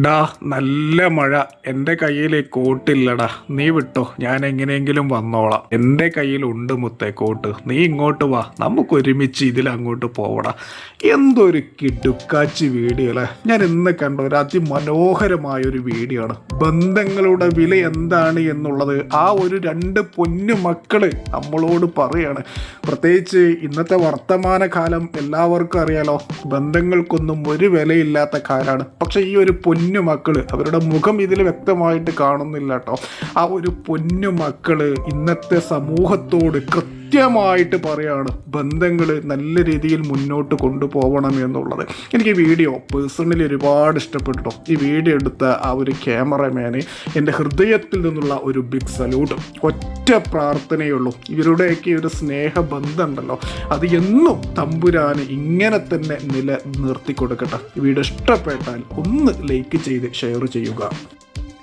ഡാ നല്ല മഴ. എൻ്റെ കയ്യിൽ കോട്ടില്ലടാ, നീ വിട്ടോ, ഞാൻ എങ്ങനെയെങ്കിലും വന്നോളാം. എൻ്റെ കയ്യിലുണ്ട് മുത്തേ കോട്ട്, നീ ഇങ്ങോട്ട് വാ, നമുക്ക് ഒരുമിച്ച് ഇതിലങ്ങോട്ട് പോവടാ. എന്തൊരു കിടുക്കാച്ചി വീഡിയോ അല്ലേ. ഞാൻ ഇന്ന് കണ്ട ഒരു അതിമനോഹരമായൊരു വീഡിയോ ആണ്. ബന്ധങ്ങളുടെ വില എന്താണ് എന്നുള്ളത് ആ ഒരു രണ്ട് പൊന്നു മക്കള് നമ്മളോട് പറയാണ്. പ്രത്യേകിച്ച് ഇന്നത്തെ വർത്തമാനകാലം എല്ലാവർക്കും അറിയാലോ, ബന്ധങ്ങൾക്കൊന്നും ഒരു വിലയില്ലാത്ത കാലമാണ്. പക്ഷെ ഈ ഒരു പൊന്നു മക്കള്, അവരുടെ മുഖം ഇതിൽ വ്യക്തമായിട്ട് കാണുന്നില്ല കേട്ടോ. ആ ഒരു പൊന്നു മക്കള് ഇന്നത്തെ സമൂഹത്തോട് കൃത്യമായിട്ട് പറയാണ് ബന്ധങ്ങൾ നല്ല രീതിയിൽ മുന്നോട്ട് കൊണ്ടുപോകണം എന്നുള്ളത്. എനിക്ക് ഈ വീഡിയോ പേഴ്സണലി ഒരുപാട് ഇഷ്ടപ്പെട്ടു. ഈ വീഡിയോ എടുത്ത ആ ഒരു ക്യാമറമാന് എൻ്റെ ഹൃദയത്തിൽ നിന്നുള്ള ഒരു ബിഗ് സല്യൂട്ട്. ഒറ്റ പ്രാർത്ഥനയുള്ളൂ, ഇവരുടെയൊക്കെ ഒരു സ്നേഹബന്ധം ഉണ്ടല്ലോ, അത് എന്നും തമ്പുരാന് ഇങ്ങനെ തന്നെ നിലനിർത്തി കൊടുക്കട്ടെ. ഈ വീഡിയോ ഇഷ്ടപ്പെട്ടാൽ ഒന്ന് ലൈക്ക് ചെയ്ത് ഷെയർ ചെയ്യുക.